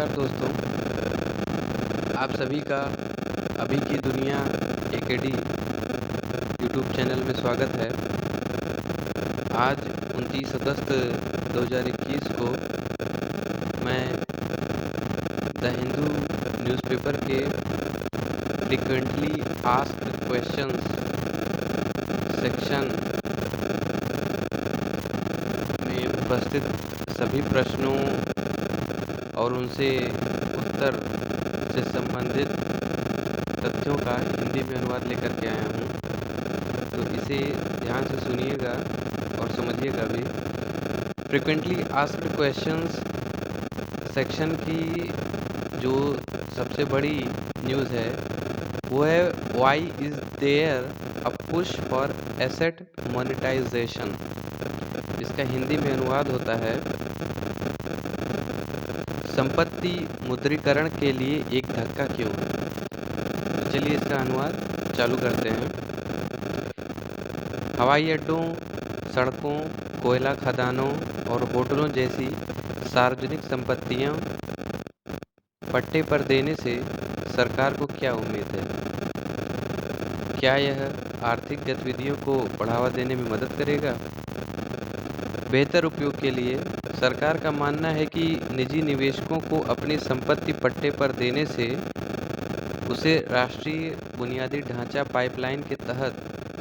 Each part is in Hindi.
नमस्कार दोस्तों, आप सभी का अभी की दुनिया एकेडी यूट्यूब चैनल में स्वागत है। आज 29 अगस्त 2021 को मैं द हिंदू न्यूज़पेपर के फ्रीक्वेंटली आस्क्ड क्वेश्चंस सेक्शन में उपस्थित सभी प्रश्नों और उनसे उत्तर से संबंधित तथ्यों का हिंदी में अनुवाद लेकर के आया हूँ। तो इसे ध्यान से सुनिएगा और समझिएगा भी। फ्रीक्वेंटली आस्क्ड क्वेश्चंस सेक्शन की जो सबसे बड़ी न्यूज़ है वो है why is there a push for asset monetization. इसका हिंदी में अनुवाद होता है संपत्ति मुद्रीकरण के लिए एक धक्का क्यों। तो चलिए इसका अनुवाद चालू करते हैं। हवाई अड्डों, सड़कों, कोयला खदानों और होटलों जैसी सार्वजनिक संपत्तियां पट्टे पर देने से सरकार को क्या उम्मीद है? क्या यह आर्थिक गतिविधियों को बढ़ावा देने में मदद करेगा? बेहतर उपयोग के लिए सरकार का मानना है कि निजी निवेशकों को अपनी संपत्ति पट्टे पर देने से उसे राष्ट्रीय बुनियादी ढांचा पाइपलाइन के तहत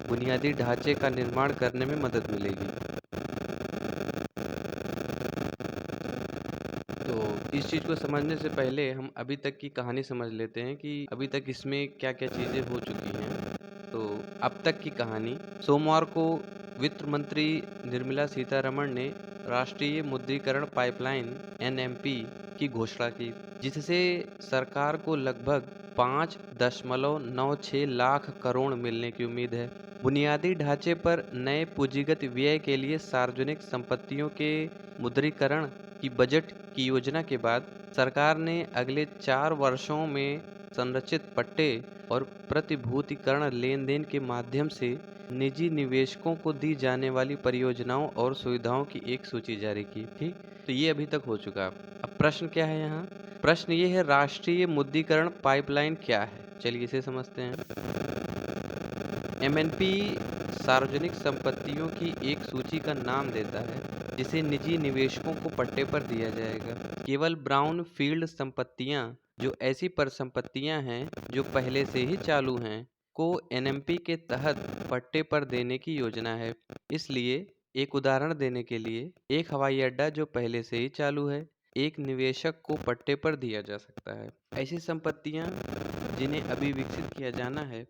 बुनियादी ढांचे का निर्माण करने में मदद मिलेगी। तो इस चीज़ को समझने से पहले हम अभी तक की कहानी समझ लेते हैं कि अभी तक इसमें क्या-क्या चीज़ें हो चुकी हैं। तो अब तक की कहानी। सोमवार को वित्त मंत्री निर्मला सीतारमण ने राष्ट्रीय मुद्रीकरण पाइपलाइन (एनएमपी) की घोषणा की, जिससे सरकार को लगभग 5.96 लाख करोड़ मिलने की उम्मीद है। बुनियादी ढांचे पर नए पूंजीगत व्यय के लिए सार्वजनिक संपत्तियों के मुद्रीकरण की बजट की योजना के बाद सरकार ने अगले 4 वर्षों में संरचित पट्टे और प्रतिभूतिकरण लेन-देन के माध्यम से निजी निवेशकों को दी जाने वाली परियोजनाओं और सुविधाओं की एक सूची जारी की। ठीक, तो ये अभी तक हो चुका। अब प्रश्न क्या है यहाँ? प्रश्न ये है, राष्ट्रीय मुद्रीकरण पाइपलाइन क्या है? चलिए इसे समझते हैं। एमएनपी सार्वजनिक संपत्तियों की एक सूची का नाम देता है जिसे निजी निवेशकों को पट्टे पर दिया जाएगा। केवल ब्राउन फील्ड संपत्तियां, जो ऐसी परिसंपत्तियां हैं जो पहले से ही चालू हैं, को एनएमपी के तहत पट्टे पर देने की योजना है। इसलिए एक उदाहरण देने के लिए, एक हवाई अड्डा जो पहले से ही चालू है, एक निवेशक को पट्टे पर दिया जा सकता है। ऐसी संपत्तियां जिन्हें अभी विकसित किया जाना है,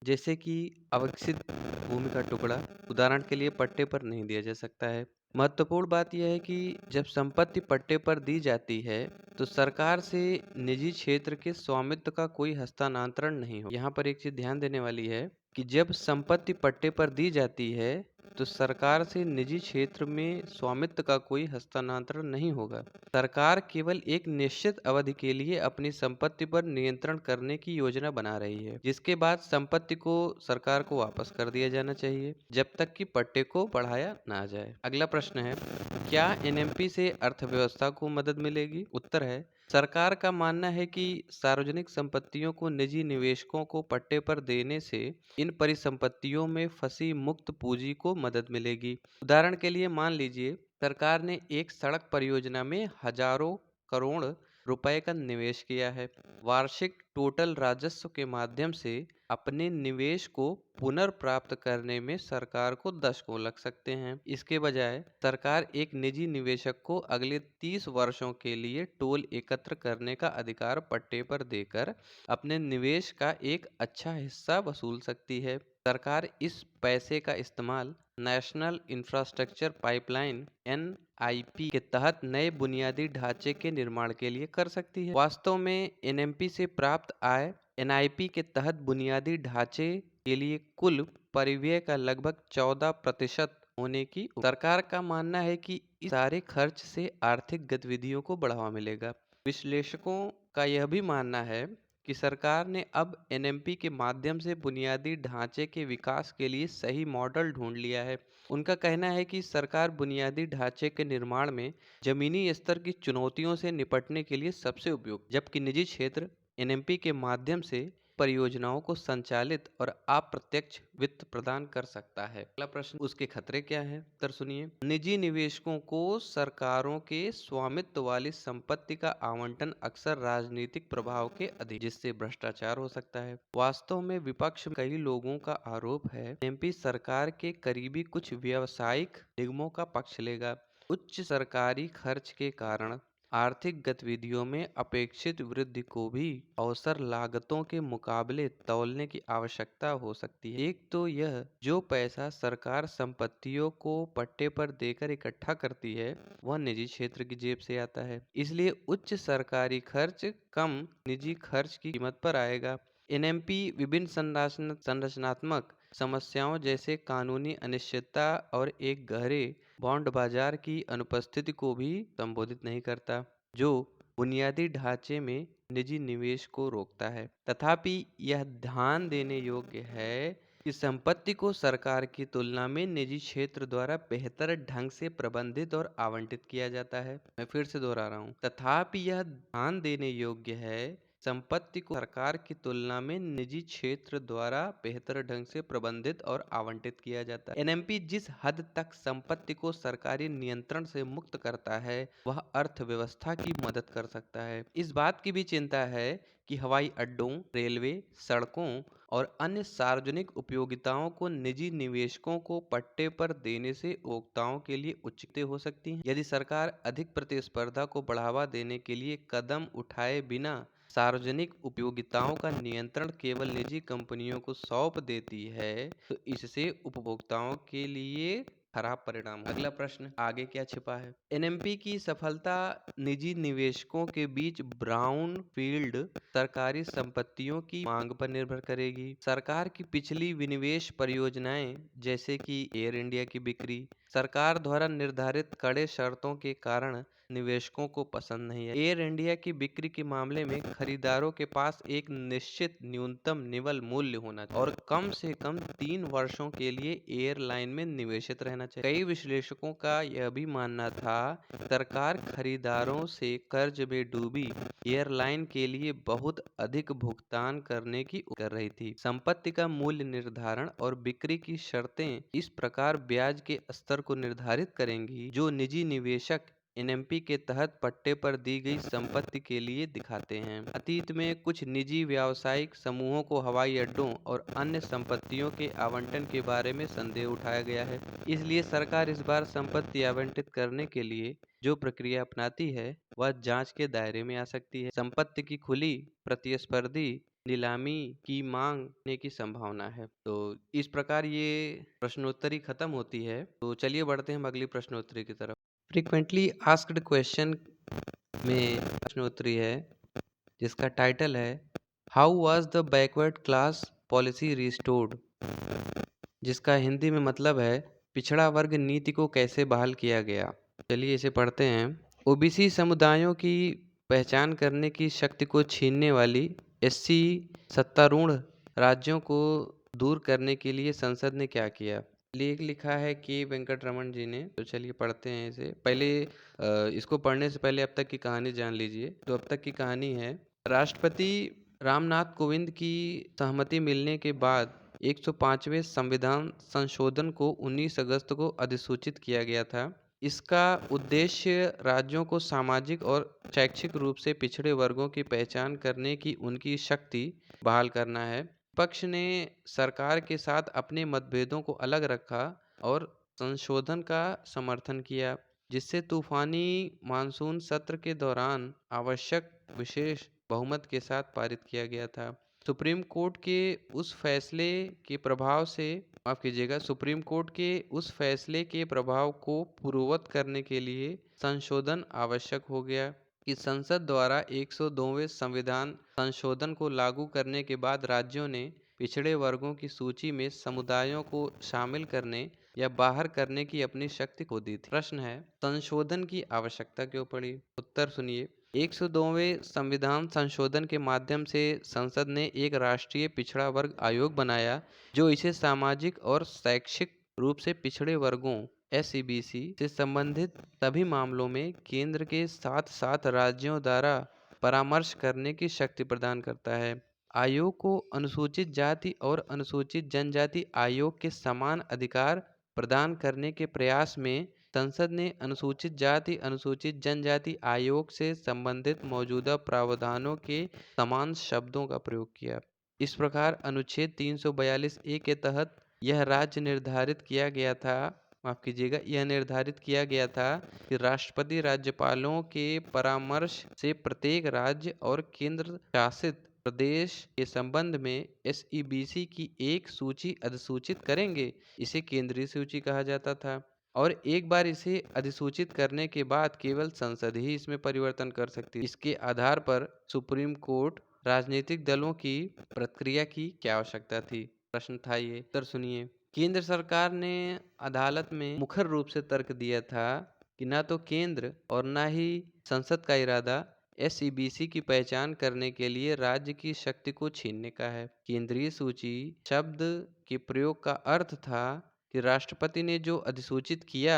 जैसे कि अविकसित भूमि का टुकड़ा, उदाहरण के लिए पट्टे पर नहीं दिया जा सकता है। महत्वपूर्ण बात यह है कि जब संपत्ति पट्टे पर दी जाती है तो सरकार से निजी क्षेत्र के स्वामित्व का कोई हस्तांतरण नहीं हो। यहाँ पर एक चीज ध्यान देने वाली है कि जब संपत्ति पट्टे पर दी जाती है तो सरकार से निजी क्षेत्र में स्वामित्व का कोई हस्तांतरण नहीं होगा। सरकार केवल एक निश्चित अवधि के लिए अपनी संपत्ति पर नियंत्रण करने की योजना बना रही है, जिसके बाद संपत्ति को सरकार को वापस कर दिया जाना चाहिए जब तक कि पट्टे को बढ़ाया ना जाए। अगला प्रश्न है, क्या एनएमपी से अर्थव्यवस्था को मदद मिलेगी? उत्तर है, सरकार का मानना है कि सार्वजनिक संपत्तियों को निजी निवेशकों को पट्टे पर देने से इन परिसंपत्तियों में फंसी मुक्त पूंजी को मदद मिलेगी। उदाहरण के लिए मान लीजिए सरकार ने एक सड़क परियोजना में हजारों करोड़ रुपए का निवेश किया है। वार्षिक टोटल राजस्व के माध्यम से अपने निवेश को पुनर्प्राप्त करने में सरकार को दशकों लग सकते हैं। इसके बजाय सरकार एक निजी निवेशक को अगले 30 वर्षों के लिए टोल एकत्र करने का अधिकार पट्टे पर देकर अपने निवेश का एक अच्छा हिस्सा वसूल सकती है। सरकार इस पैसे का इस्तेमाल नेशनल इंफ्रास्ट्रक्चर पाइपलाइन (एनआईपी) के तहत नए बुनियादी ढांचे के निर्माण के लिए कर सकती है। वास्तव में एनएमपी से प्राप्त आय एनआईपी के तहत बुनियादी ढांचे के लिए कुल परिव्यय का लगभग 14% होने की सरकार का मानना है कि इस सारे खर्च से आर्थिक गतिविधियों को बढ़ावा मिलेगा। विश्लेषकों का यह भी मानना है कि सरकार ने अब एनएमपी के माध्यम से बुनियादी ढांचे के विकास के लिए सही मॉडल ढूंढ लिया है। उनका कहना है कि सरकार बुनियादी ढांचे के निर्माण में जमीनी स्तर की चुनौतियों से निपटने के लिए सबसे उपयुक्त, जबकि निजी क्षेत्र एनएमपी के माध्यम से परियोजनाओं को संचालित और अप्रत्यक्ष वित्त प्रदान कर सकता है। अगला प्रश्न, उसके खतरे क्या हैं? उत्तर सुनिए। निजी निवेशकों को सरकारों के स्वामित्व वाली संपत्ति का आवंटन अक्सर राजनीतिक प्रभाव के अधीन, जिससे भ्रष्टाचार हो सकता है। वास्तव में विपक्ष में कई लोगों का आरोप है एमपी सरकार के करीबी कुछ व्यावसायिक निगमों का पक्ष लेगा। उच्च सरकारी खर्च के कारण आर्थिक गतिविधियों में अपेक्षित वृद्धि को भी अवसर लागतों के मुकाबले तौलने की आवश्यकता हो सकती है। एक तो यह जो पैसा सरकार संपत्तियों को पट्टे पर देकर इकट्ठा करती है वह निजी क्षेत्र की जेब से आता है, इसलिए उच्च सरकारी खर्च कम निजी खर्च की कीमत पर आएगा। एनएमपी विभिन्न संरचनात्मक समस्याओं जैसे कानूनी अनिश्चितता और एक गहरे बॉन्ड बाजार की अनुपस्थिति को भी संबोधित नहीं करता, जो बुनियादी ढांचे में निजी निवेश को रोकता है। तथापि यह ध्यान देने योग्य है कि संपत्ति को सरकार की तुलना में निजी क्षेत्र द्वारा बेहतर ढंग से प्रबंधित और आवंटित किया जाता है। मैं फिर से दोहरा रहा हूँ, तथापि यह ध्यान देने योग्य है संपत्ति को सरकार की तुलना में निजी क्षेत्र द्वारा बेहतर ढंग से प्रबंधित और आवंटित किया जाता है। एनएमपी जिस हद तक संपत्ति को सरकारी नियंत्रण से मुक्त करता है वह अर्थव्यवस्था की मदद कर सकता है। इस बात की भी चिंता है कि हवाई अड्डों, रेलवे, सड़कों और अन्य सार्वजनिक उपयोगिताओं को निजी निवेशकों को पट्टे पर देने से उपभोक्ताओं के लिए उचित हो सकती है। यदि सरकार अधिक प्रतिस्पर्धा को बढ़ावा देने के लिए कदम उठाए बिना सार्वजनिक उपयोगिताओं का नियंत्रण केवल निजी कंपनियों को सौंप देती है तो इससे उपभोक्ताओं के लिए खराब परिणाम। अगला प्रश्न, आगे क्या छिपा है? एनएमपी की सफलता निजी निवेशकों के बीच ब्राउन फील्ड सरकारी संपत्तियों की मांग पर निर्भर करेगी। सरकार की पिछली विनिवेश परियोजनाएं जैसे कि एयर इंडिया की बिक्री सरकार द्वारा निर्धारित कड़े शर्तों के कारण निवेशकों को पसंद नहीं है। एयर इंडिया की बिक्री के मामले में खरीदारों के पास एक निश्चित न्यूनतम निवल मूल्य होना चाहिए और कम से कम 3 वर्षों के लिए एयरलाइन में निवेशित रहना चाहिए। कई विश्लेषकों का यह भी मानना था सरकार खरीदारों से कर्ज में डूबी एयरलाइन के लिए बहुत अधिक भुगतान करने की कर रही थी। संपत्ति का मूल्य निर्धारण और बिक्री की शर्तें इस प्रकार ब्याज के स्तर को निर्धारित करेंगी जो निजी निवेशक एनएमपी के तहत पट्टे पर दी गई संपत्ति के लिए दिखाते हैं। अतीत में कुछ निजी व्यावसायिक समूहों को हवाई अड्डों और अन्य संपत्तियों के आवंटन के बारे में संदेह उठाया गया है, इसलिए सरकार इस बार संपत्ति आवंटित करने के लिए जो प्रक्रिया अपनाती है वह जांच के दायरे में आ सकती है। संपत्ति की खुली प्रतिस्पर्धी नीलामी की मांगने की संभावना है। तो इस प्रकार ये प्रश्नोत्तरी खत्म होती है। तो चलिए बढ़ते हैं हम अगली प्रश्नोत्तरी की तरफ। फ्रीक्वेंटली आस्क्ड क्वेश्चन में प्रश्नोत्तरी है जिसका टाइटल है how was the backward class policy restored, जिसका हिंदी में मतलब है पिछड़ा वर्ग नीति को कैसे बहाल किया गया। चलिए इसे पढ़ते हैं। ओबीसी समुदायों की पहचान करने की शक्ति को छीनने वाली एससी सत्तारूढ़ राज्यों को दूर करने के लिए संसद ने क्या किया। लेख लिखा है के वेंकटरमन जी ने। तो चलिए पढ़ते हैं इसे। पहले इसको पढ़ने से पहले अब तक की कहानी जान लीजिए। तो अब तक की कहानी है, राष्ट्रपति रामनाथ कोविंद की सहमति मिलने के बाद 105वें संविधान संशोधन को 19 अगस्त को अधिसूचित किया गया था। इसका उद्देश्य राज्यों को सामाजिक और शैक्षिक रूप से पिछड़े वर्गों की पहचान करने की उनकी शक्ति बहाल करना है। पक्ष ने सरकार के साथ अपने मतभेदों को अलग रखा और संशोधन का समर्थन किया, जिससे तूफानी मानसून सत्र के दौरान आवश्यक विशेष बहुमत के साथ पारित किया गया था। सुप्रीम कोर्ट के उस फैसले के प्रभाव से सुप्रीम कोर्ट के उस फैसले के प्रभाव को पूर्ववत करने के लिए संशोधन आवश्यक हो गया कि संसद द्वारा 102वें संविधान संशोधन को लागू करने के बाद राज्यों ने पिछड़े वर्गों की सूची में समुदायों को शामिल करने या बाहर करने की अपनी शक्ति खो दी थी। प्रश्न है, संशोधन की आवश्यकता क्यों पड़ी? उत्तर सुनिए। 102वें संविधान संशोधन के माध्यम से संसद ने एक राष्ट्रीय पिछड़ा वर्ग आयोग बनाया, जो इसे सामाजिक और शैक्षिक रूप से पिछड़े वर्गों (SEBC) से संबंधित सभी मामलों में केंद्र के साथ साथ राज्यों द्वारा परामर्श करने की शक्ति प्रदान करता है। आयोग को अनुसूचित जाति और अनुसूचित जनजाति आयोग के समान अधिकार प्रदान करने के प्रयास में संसद ने अनुसूचित जाति अनुसूचित जनजाति आयोग से संबंधित मौजूदा प्रावधानों के समान शब्दों का प्रयोग किया। इस प्रकार अनुच्छेद 342A के तहत यह निर्धारित किया गया था कि राष्ट्रपति राज्यपालों के परामर्श से प्रत्येक राज्य और केंद्र शासित प्रदेश के संबंध में SEBC की एक सूची अधिसूचित करेंगे। इसे केंद्रीय सूची कहा जाता था और एक बार इसे अधिसूचित करने के बाद केवल संसद ही इसमें परिवर्तन कर सकती है। इसके आधार पर सुप्रीम कोर्ट राजनीतिक दलों की प्रक्रिया की क्या आवश्यकता थी? प्रश्न था ये। उत्तर सुनिए। केंद्र सरकार ने अदालत में मुखर रूप से तर्क दिया था कि न तो केंद्र और न ही संसद का इरादा SEBC की पहचान करने के लिए राज्य की शक्ति को छीनने का है। केंद्रीय सूची शब्द के प्रयोग का अर्थ था कि राष्ट्रपति ने जो अधिसूचित किया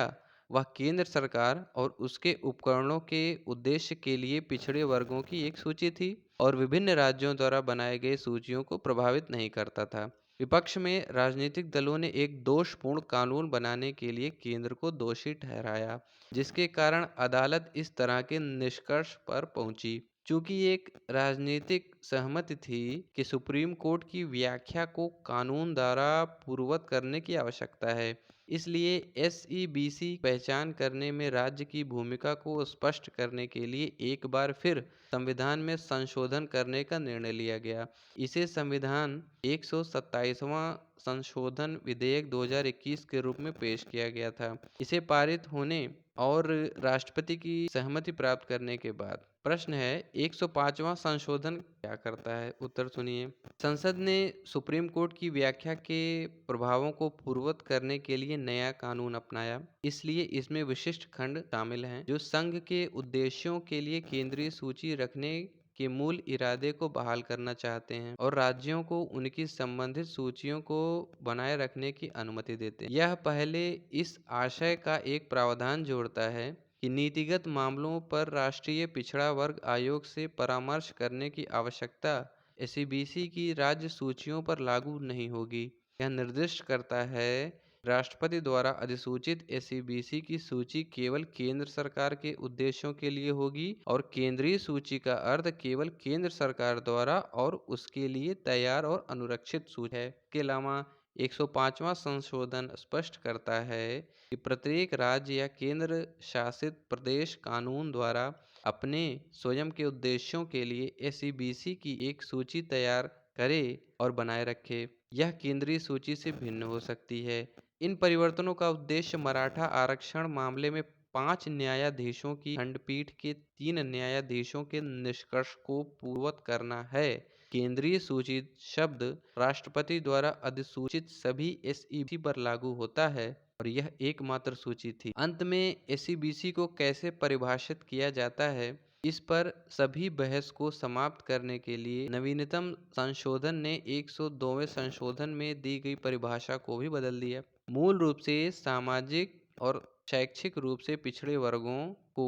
वह केंद्र सरकार और उसके उपकरणों के उद्देश्य के लिए पिछड़े वर्गों की एक सूची थी और विभिन्न राज्यों द्वारा बनाए गए सूचियों को प्रभावित नहीं करता था। विपक्ष में राजनीतिक दलों ने एक दोषपूर्ण कानून बनाने के लिए केंद्र को दोषी ठहराया, जिसके कारण अदालत इस तरह के निष्कर्ष पर पहुंची। चूंकि एक राजनीतिक सहमति थी कि सुप्रीम कोर्ट की व्याख्या को कानून द्वारा पूर्ववत करने की आवश्यकता है, इसलिए SEBC पहचान करने में राज्य की भूमिका को स्पष्ट करने के लिए एक बार फिर संविधान में संशोधन करने का निर्णय लिया गया। इसे संविधान 127वां संशोधन विधेयक 2021 के रूप में पेश किया गया था। इसे पारित होने और राष्ट्रपति की सहमति प्राप्त करने के बाद प्रश्न है 105वां संशोधन क्या करता है? उत्तर सुनिए। संसद ने सुप्रीम कोर्ट की व्याख्या के प्रभावों को पूर्ववत करने के लिए नया कानून अपनाया, इसलिए इसमें विशिष्ट खंड शामिल हैं जो संघ के उद्देश्यों के लिए केंद्रीय सूची रखने के मूल इरादे को बहाल करना चाहते हैं और राज्यों को उनकी संबंधित सूचियों को बनाए रखने की अनुमति देते हैं। यह पहले इस आशय का एक प्रावधान जोड़ता है कि नीतिगत मामलों पर राष्ट्रीय पिछड़ा वर्ग आयोग से परामर्श करने की आवश्यकता SEBC की राज्य सूचियों पर लागू नहीं होगी। यह निर्दिष्ट करता है राष्ट्रपति द्वारा अधिसूचित SEBC की सूची केवल केंद्र सरकार के उद्देश्यों के लिए होगी और केंद्रीय सूची का अर्थ केवल केंद्र सरकार द्वारा और उसके लिए तैयार और अनुरक्षित सूची है। इसके अलावा 105वां संशोधन स्पष्ट करता है कि प्रत्येक राज्य या केंद्र शासित प्रदेश कानून द्वारा अपने स्वयं के उद्देश्यों के लिए SEBC की एक सूची तैयार करे और बनाए रखे। यह केंद्रीय सूची से भिन्न हो सकती है। इन परिवर्तनों का उद्देश्य मराठा आरक्षण मामले में 5 न्यायाधीशों की खंडपीठ के 3 न्यायाधीशों के निष्कर्ष को पूर्ववत करना है। केंद्रीय सूचित शब्द राष्ट्रपति द्वारा अधिसूचित सभी SEBC पर लागू होता है और यह एकमात्र सूची थी। अंत में SEBC को कैसे परिभाषित किया जाता है, इस पर सभी बहस को समाप्त करने के लिए नवीनतम संशोधन ने 102वें संशोधन में दी गई परिभाषा को भी बदल दिया। मूल रूप से सामाजिक और शैक्षिक रूप से पिछड़े वर्गों को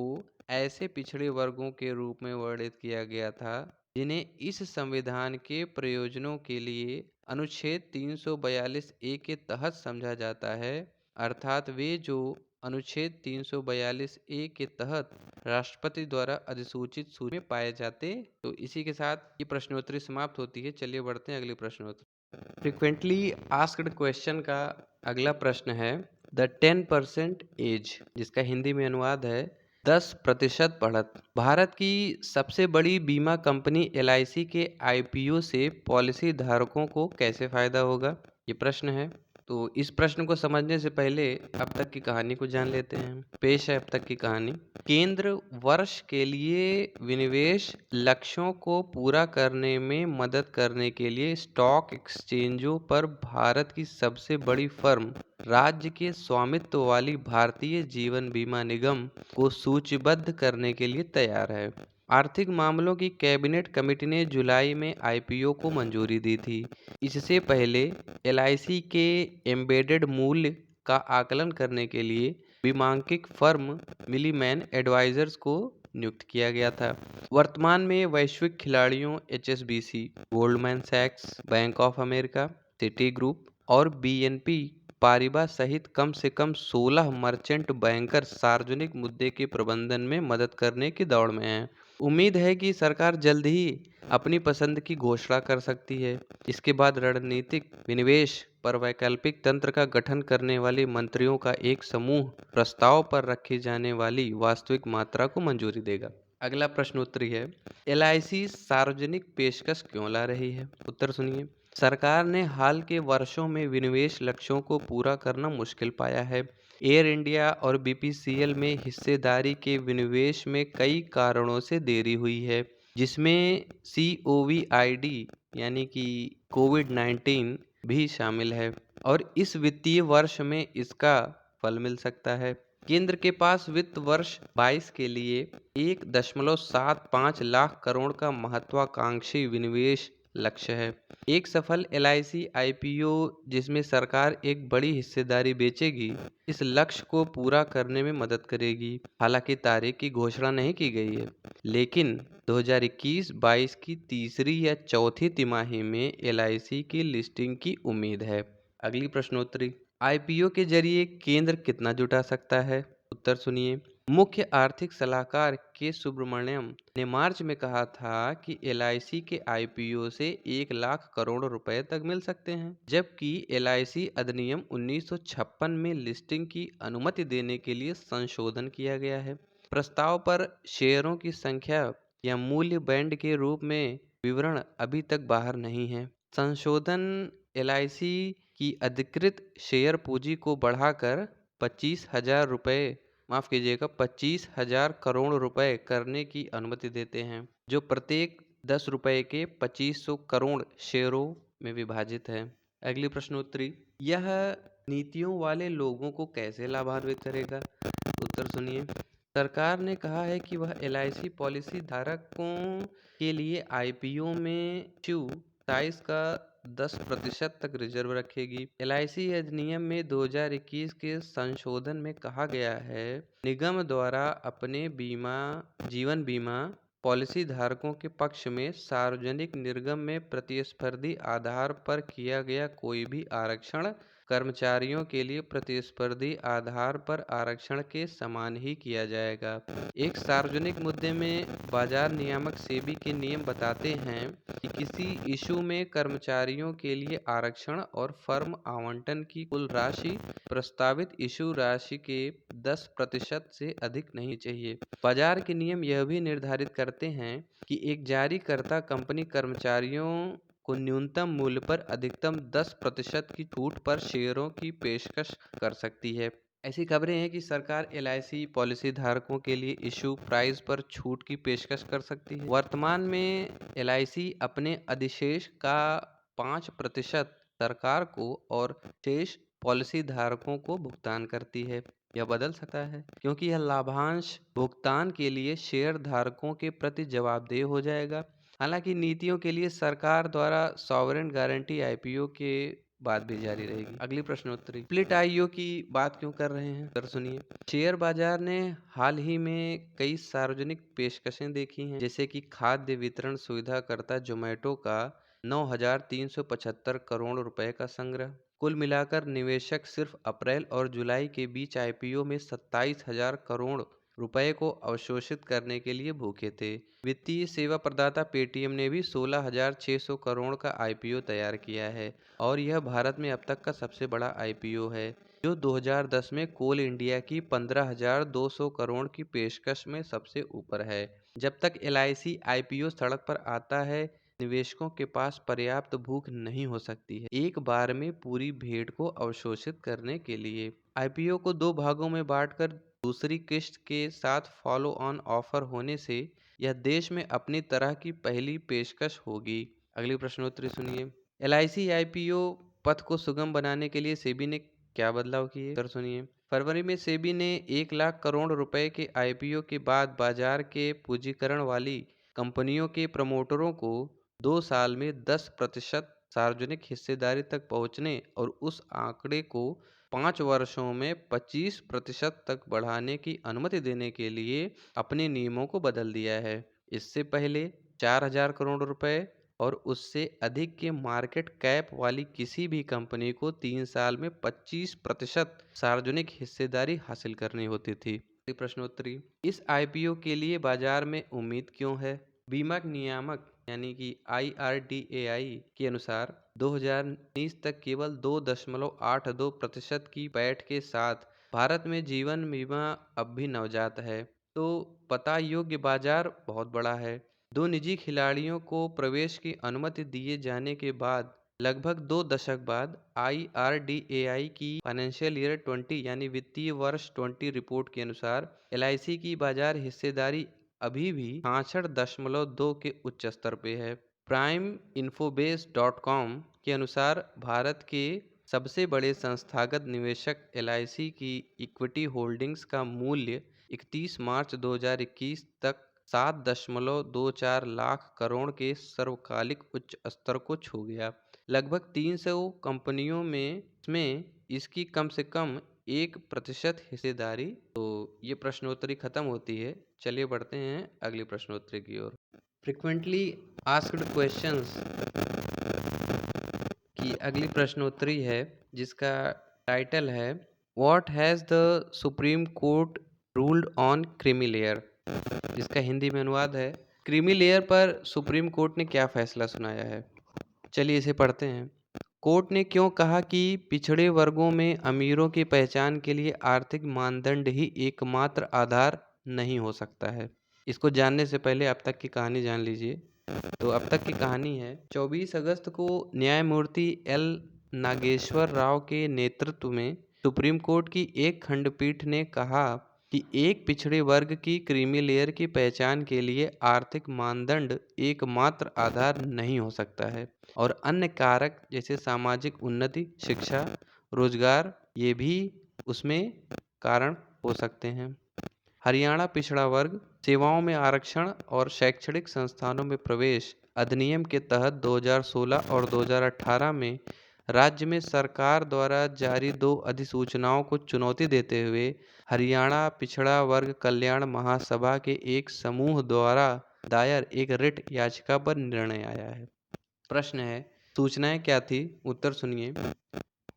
ऐसे पिछड़े वर्गों के रूप में वर्णित किया गया था जिन्हें इस संविधान के प्रयोजनों के लिए अनुच्छेद 342A के तहत समझा जाता है, अर्थात वे जो अनुच्छेद 342A के तहत राष्ट्रपति द्वारा अधिसूचित सूची में पाए जाते। तो इसी के साथ ये प्रश्नोत्तरी समाप्त होती है। चलिए बढ़ते हैं अगले प्रश्नोत्तरी। फ्रीक्वेंटली आस्क्ड क्वेश्चन का अगला प्रश्न है द 10% एज, जिसका हिंदी में अनुवाद है 10% बढ़त। भारत की सबसे बड़ी बीमा कंपनी LIC के IPO से पॉलिसी धारकों को कैसे फायदा होगा, ये प्रश्न है। तो इस प्रश्न को समझने से पहले अब तक की कहानी को जान लेते हैं। पेश है अब तक की कहानी। केंद्र वर्ष के लिए विनिवेश लक्ष्यों को पूरा करने में मदद करने के लिए स्टॉक एक्सचेंजों पर भारत की सबसे बड़ी फर्म राज्य के स्वामित्व वाली भारतीय जीवन बीमा निगम को सूचीबद्ध करने के लिए तैयार है। आर्थिक मामलों की कैबिनेट कमेटी ने जुलाई में आईपीओ को मंजूरी दी थी। इससे पहले एलआईसी के एम्बेडेड मूल्य का आकलन करने के लिए बीमांकित फर्म मिलीमैन एडवाइजर्स को नियुक्त किया गया था। वर्तमान में वैश्विक खिलाड़ियों एचएसबीसी, गोल्डमैन सैक्स, bank of America, city group और बीएनपी पारिबा सहित कम से कम 16 मर्चेंट बैंकर सार्वजनिक मुद्दे के प्रबंधन में मदद करने की दौड़ में हैं। उम्मीद है कि सरकार जल्द ही अपनी पसंद की घोषणा कर सकती है। इसके बाद रणनीतिक विनिवेश पर वैकल्पिक तंत्र का गठन करने वाले मंत्रियों का एक समूह प्रस्ताव पर रखी जाने वाली वास्तविक मात्रा को मंजूरी देगा। अगला प्रश्नोत्तरी है, एलआईसी सार्वजनिक पेशकश क्यों ला रही है? उत्तर सुनिए। सरकार ने हाल के वर्षों में विनिवेश लक्ष्यों को पूरा करना मुश्किल पाया है। एयर इंडिया और बीपीसीएल में हिस्सेदारी के विनिवेश में कई कारणों से देरी हुई है, जिसमें सीओवीआईडी यानी कि कोविड-19 भी शामिल है और इस वित्तीय वर्ष में इसका फल मिल सकता है। केंद्र के पास वित्त वर्ष 22 के लिए 1.75 लाख करोड़ का महत्वाकांक्षी विनिवेश लक्ष्य है। एक सफल एलआईसी आईपीओ जिसमें सरकार एक बड़ी हिस्सेदारी बेचेगी, इस लक्ष्य को पूरा करने में मदद करेगी। हालांकि तारीख की घोषणा नहीं की गई है, लेकिन 2021-22 की तीसरी या चौथी तिमाही में एलआईसी की लिस्टिंग की उम्मीद है। अगली प्रश्नोत्तरी, आईपीओ के जरिए केंद्र कितना जुटा सकता है? उत्तर सुनिए। मुख्य आर्थिक सलाहकार के सुब्रमण्यम ने मार्च में कहा था कि एलआईसी के आईपीओ से 1 लाख करोड़ रुपए तक मिल सकते हैं, जबकि एलआईसी अधिनियम 1956 में लिस्टिंग की अनुमति देने के लिए संशोधन किया गया है। प्रस्ताव पर शेयरों की संख्या या मूल्य बैंड के रूप में विवरण अभी तक बाहर नहीं है। संशोधन एलआईसी की अधिकृत शेयर पूंजी को बढ़ाकर 25,000 करोड़ रुपए करने की अनुमति देते हैं, जो प्रत्येक 10 रुपए के 2500 करोड़ शेयरों में विभाजित है। अगली प्रश्नोत्तरी, यह नीतियों वाले लोगों को कैसे लाभान्वित करेगा? उत्तर सुनिए। सरकार ने कहा है कि वह एलआईसी पॉलिसी धारकों के लिए आईपीओ में इश्यू साइज का 10% तक रिजर्व रखेगी। एलआईसी अधिनियम में 2021 के संशोधन में कहा गया है, निगम द्वारा अपने जीवन बीमा पॉलिसी धारकों के पक्ष में सार्वजनिक निर्गम में प्रतिस्पर्धी आधार पर किया गया कोई भी आरक्षण कर्मचारियों के लिए प्रतिस्पर्धी आधार पर आरक्षण के समान ही किया जाएगा। एक सार्वजनिक मुद्दे में बाजार नियामक सेबी के नियम बताते हैं कि किसी इशू में कर्मचारियों के लिए आरक्षण और फर्म आवंटन की कुल राशि प्रस्तावित इशू राशि के 10% से अधिक नहीं चाहिए। बाजार के नियम यह भी निर्धारित करते हैं कि एक जारीकर्ता कंपनी कर्मचारियों को न्यूनतम मूल्य पर अधिकतम 10% की छूट पर शेयरों की पेशकश कर सकती है। ऐसी खबरें हैं कि सरकार एलआईसी पॉलिसी धारकों के लिए इशू प्राइस पर छूट की पेशकश कर सकती है। वर्तमान में एलआईसी अपने अधिशेष का 5% सरकार को और शेष पॉलिसी धारकों को भुगतान करती है। यह बदल सकता है क्योंकि यह लाभांश भुगतान के लिए शेयर धारकों के प्रति जवाबदेह हो जाएगा। हालांकि नीतियों के लिए सरकार द्वारा सॉवरेन गारंटी आईपीओ के बाद भी जारी रहेगी। अगली प्रश्नोत्तरी, स्प्लिट आईओ की बात क्यों कर रहे हैं? सर सुनिए। शेयर बाजार ने हाल ही में कई सार्वजनिक पेशकशें देखी हैं, जैसे कि खाद्य वितरण सुविधाकर्ता जोमेटो का 9,375 करोड़ रुपए का संग्रह। कुल मिलाकर निवेशक सिर्फ अप्रैल और जुलाई के बीच आईपीओ में 27,000 करोड़ रुपए को अवशोषित करने के लिए भूखे थे। वित्तीय सेवा प्रदाता पेटीएम ने भी 16,600 करोड़ का आईपीओ तैयार किया है और यह भारत में अब तक का सबसे बड़ा आईपीओ है, जो 2010 में कोल इंडिया की 15,200 करोड़ की पेशकश में सबसे ऊपर है। जब तक एलआईसी आईपीओ सड़क पर आता है, निवेशकों के पास पर्याप्त भूख नहीं हो सकती है एक बार में पूरी भीड़ को अवशोषित करने के लिए। आईपीओ को 2 भागों में बांटकर दूसरी किश्त के साथ फॉलो ऑन ऑफर होने से यह देश में अपनी तरह की पहली पेशकश होगी। अगली प्रश्नोत्तरी सुनिए। एलआईसी आईपीओ पथ को सुगम बनाने के लिए सेबी ने क्या बदलाव किए? सर सुनिए। फरवरी में सेबी ने 1 लाख करोड़ रुपए के आईपीओ के बाद बाजार के पूंजीकरण वाली कंपनियों के प्रमोटरों को 2 साल में 10% सार्वजनिक हिस्सेदारी तक पहुंचने और उस आंकड़े को 5 वर्षों में 25% तक बढ़ाने की अनुमति देने के लिए अपने नियमों को बदल दिया है। इससे पहले 4,000 करोड़ रुपए और उससे अधिक के मार्केट कैप वाली किसी भी कंपनी को 3 साल में 25% सार्वजनिक हिस्सेदारी हासिल करनी होती थी। प्रश्नोत्तरी, इस आईपीओ के लिए बाजार में उम्मीद क्यों है? बीमा नियामक यानी कि IRDAI के अनुसार 2019 तक केवल 2.82% की पैठ के साथ भारत में जीवन बीमा अब भी नवजात है, तो पता योग्य बाजार बहुत बड़ा है। 2 निजी खिलाड़ियों को प्रवेश की अनुमति दिए जाने के बाद लगभग 2 दशक बाद IRDAI की फाइनेंशियल ईयर 20 यानी वित्तीय वर्ष 20 रिपोर्ट के अनुसार LIC की बाजार हिस्सेदारी अभी भी 66.2 के उच्च स्तर पे है। primeinfobase.com के अनुसार भारत के सबसे बड़े संस्थागत निवेशक LIC की इक्विटी होल्डिंग्स का मूल्य 31 मार्च 2021 तक 7.24 लाख करोड़ के सर्वकालिक उच्च स्तर को छू गया। लगभग 300 कंपनियों में इसमें इसकी कम से कम 1% हिस्सेदारी। तो ये प्रश्नोत्तरी खत्म होती है। चलिए बढ़ते हैं अगली प्रश्नोत्तरी की ओर। फ्रिक्वेंटली आस्क्ड क्वेश्चंस की अगली प्रश्नोत्तरी है जिसका टाइटल है what has the supreme court ruled on creamy layer, जिसका हिंदी में अनुवाद है क्रीमी लेयर पर सुप्रीम कोर्ट ने क्या फैसला सुनाया है। चलिए इसे पढ़ते हैं। कोर्ट ने क्यों कहा कि पिछड़े वर्गों में अमीरों की पहचान के लिए आर्थिक मानदंड ही एकमात्र आधार नहीं हो सकता है। इसको जानने से पहले अब तक की कहानी जान लीजिए। तो अब तक की कहानी है 24 अगस्त को न्यायमूर्ति L नागेश्वर राव के नेतृत्व में सुप्रीम कोर्ट की एक खंडपीठ ने कहा कि एक पिछड़े वर्ग की क्रीमी लेयर की पहचान के लिए आर्थिक मानदंड एकमात्र आधार नहीं हो सकता है और अन्य कारक जैसे सामाजिक उन्नति, शिक्षा, रोजगार ये भी उसमें कारण हो सकते हैं। हरियाणा पिछड़ा वर्ग सेवाओं में आरक्षण और शैक्षणिक संस्थानों में प्रवेश अधिनियम के तहत 2016 और 2018 में राज्य में सरकार द्वारा जारी 2 अधिसूचनाओं को चुनौती देते हुए हरियाणा पिछड़ा वर्ग कल्याण महासभा के एक समूह द्वारा दायर एक रिट याचिका पर निर्णय आया है। प्रश्न है सूचनाएं क्या थी? उत्तर सुनिए।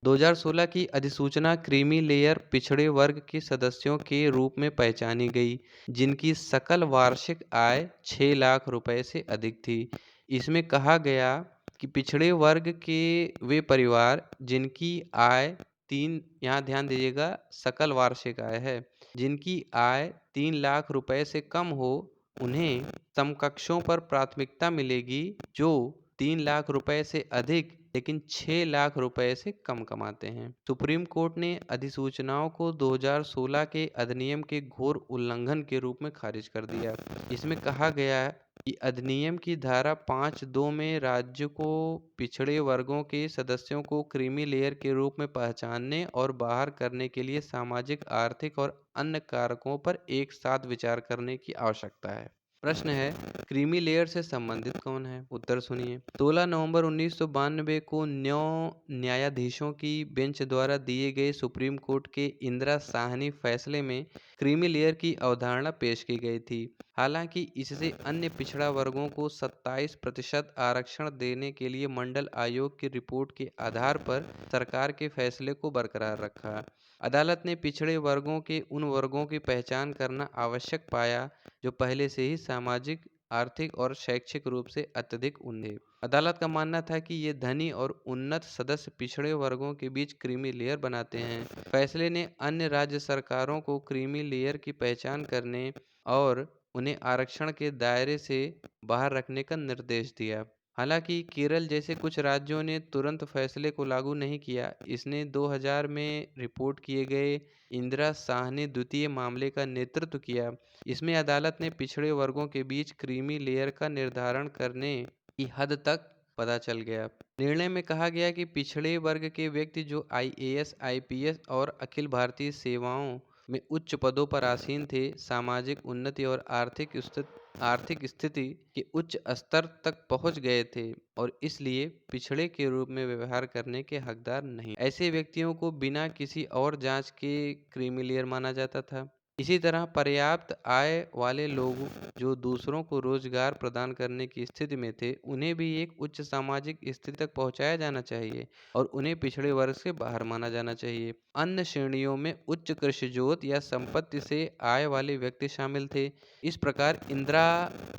2016 की अधिसूचना क्रीमी लेयर पिछड़े वर्ग के सदस्यों के रूप में पहचानी गई जिनकी सकल वार्षिक आय 6 लाख रुपए से अधिक थी। इसमें कहा गया कि पिछड़े वर्ग के वे परिवार जिनकी आय यहाँ ध्यान दीजिएगा सकल वार्षिक आय है, जिनकी आय 3 लाख रुपए से कम हो उन्हें समकक्षों पर प्राथमिकता मिलेगी जो 3 लाख रुपए से अधिक लेकिन 6 लाख रुपए से कम कमाते हैं। सुप्रीम कोर्ट ने अधिसूचनाओं को 2016 के अधिनियम के घोर उल्लंघन के रूप में खारिज कर दिया। इसमें कहा गया है कि अधिनियम की धारा 5(2) में राज्य को पिछड़े वर्गों के सदस्यों को क्रीमी लेयर के रूप में पहचानने और बाहर करने के लिए सामाजिक, आर्थिक और अन्य कारकों पर एक साथ विचार करने की आवश्यकता है। प्रश्न है क्रीमी लेयर से संबंधित कौन है? उत्तर सुनिए। 16 नवंबर 1992 को 9 न्यायाधीशों की बेंच द्वारा दिए गए सुप्रीम कोर्ट के इंदिरा साहनी फैसले में क्रीमी लेयर की अवधारणा पेश की गई थी। हालांकि इससे अन्य पिछड़ा वर्गों को 27% आरक्षण देने के लिए मंडल आयोग की रिपोर्ट के आधार पर सरकार के फैसले को बरकरार रखा। अदालत ने पिछड़े वर्गों के उन वर्गों की पहचान करना आवश्यक पाया जो पहले से ही सामाजिक, आर्थिक और शैक्षिक रूप से अत्यधिक उन्नत। अदालत का मानना था कि ये धनी और उन्नत सदस्य पिछड़े वर्गों के बीच क्रीमी लेयर बनाते हैं। फैसले ने अन्य राज्य सरकारों को क्रीमी लेयर की पहचान करने और उन्हें आरक्षण के दायरे से बाहर रखने का निर्देश दिया। हालांकि केरल जैसे कुछ राज्यों ने तुरंत फैसले को लागू नहीं किया। इसने 2000 में रिपोर्ट किए गए इंदिरा साहनी द्वितीय मामले का नेतृत्व किया। इसमें अदालत ने पिछड़े वर्गों के बीच क्रीमी लेयर का निर्धारण करने की हद तक पता चल गया। निर्णय में कहा गया कि पिछड़े वर्ग के व्यक्ति जो आईएएस, आईपीएस और अखिल भारतीय सेवाओं में उच्च पदों पर आसीन थे, सामाजिक उन्नति और आर्थिक स्थिति के उच्च स्तर तक पहुंच गए थे और इसलिए पिछड़े के रूप में व्यवहार करने के हकदार नहीं। ऐसे व्यक्तियों को बिना किसी और जांच के क्रीमी लेयर माना जाता था। इसी तरह पर्याप्त आय वाले लोग जो दूसरों को रोजगार प्रदान करने की स्थिति में थे, उन्हें भी एक उच्च सामाजिक स्थिति तक पहुंचाया जाना चाहिए और उन्हें पिछड़े वर्ग से बाहर माना जाना चाहिए। अन्य श्रेणियों में उच्च कृषि जोत या संपत्ति से आय वाले व्यक्ति शामिल थे। इस प्रकार इंदिरा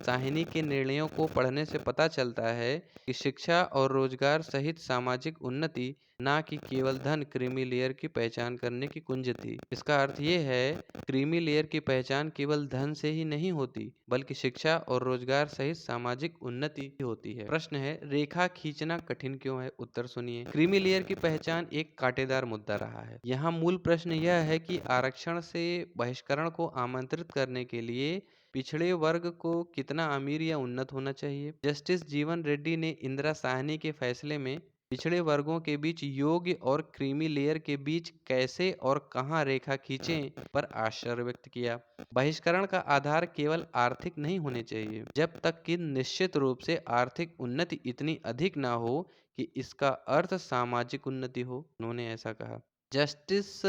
साहनी के निर्णयों को पढ़ने से पता चलता है कि शिक्षा और रोजगार सहित सामाजिक उन्नति ना कि केवल धन क्रीमी लेयर की पहचान करने की कुंजी थी। इसका अर्थ ये है, क्रीमी लेयर की पहचान केवल धन से ही नहीं होती, बल्कि शिक्षा और रोजगार सहित सामाजिक उन्नति भी होती है। प्रश्न है, रेखा खींचना कठिन क्यों है? उत्तर सुनिए। क्रीमी लेयर की पहचान एक कांटेदार मुद्दा रहा है। यहाँ मूल प्रश्न यह है कि आरक्षण से बहिष्करण को आमंत्रित करने के लिए पिछड़े वर्ग को कितना अमीर या उन्नत होना चाहिए। जस्टिस जीवन रेड्डी ने इंदिरा साहनी के फैसले में पिछड़े वर्गों के बीच योग्य और क्रीमी लेयर के बीच कैसे और कहां रेखा खींचें पर आश्चर्य व्यक्त किया। बहिष्करण का आधार केवल आर्थिक नहीं होने चाहिए, जब तक कि निश्चित रूप से आर्थिक उन्नति इतनी अधिक ना हो कि इसका अर्थ सामाजिक उन्नति हो। उन्होंने ऐसा कहा। जस्टिस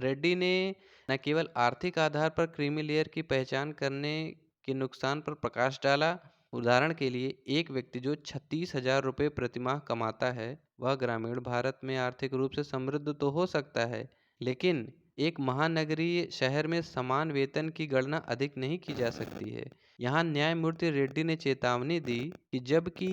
रेड्डी ने न केवल आर्थिक आधार पर क्रीमी लेयर की पहचान करने के नुकसान पर प्रकाश डाला। उदाहरण के लिए, एक व्यक्ति जो 36,000 रुपये प्रतिमाह कमाता है, वह ग्रामीण भारत में आर्थिक रूप से समृद्ध तो हो सकता है, लेकिन एक महानगरीय शहर में समान वेतन की गणना अधिक नहीं की जा सकती है। यहाँ न्यायमूर्ति रेड्डी ने चेतावनी दी कि जबकि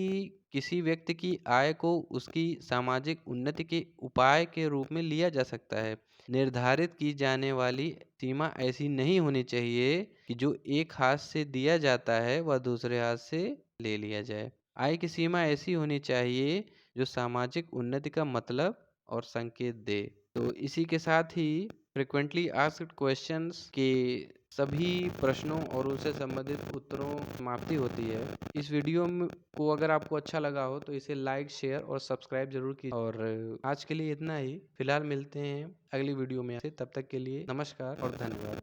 किसी व्यक्ति की आय को उसकी सामाजिक उन्नति के उपाय के रूप में लिया जा सकता है, निर्धारित की जाने वाली सीमा ऐसी नहीं होनी चाहिए कि जो एक हाथ से दिया जाता है वह दूसरे हाथ से ले लिया जाए। आय की सीमा ऐसी होनी चाहिए जो सामाजिक उन्नति का मतलब और संकेत दे। तो इसी के साथ ही फ्रिक्वेंटली आस्क्ड क्वेश्चंस के सभी प्रश्नों और उनसे संबंधित उत्तरों की समाप्ति होती है। इस वीडियो को अगर आपको अच्छा लगा हो तो इसे लाइक, शेयर और सब्सक्राइब जरूर कीजिए। और आज के लिए इतना ही। फिलहाल मिलते हैं अगली वीडियो में। तब तक के लिए नमस्कार और धन्यवाद।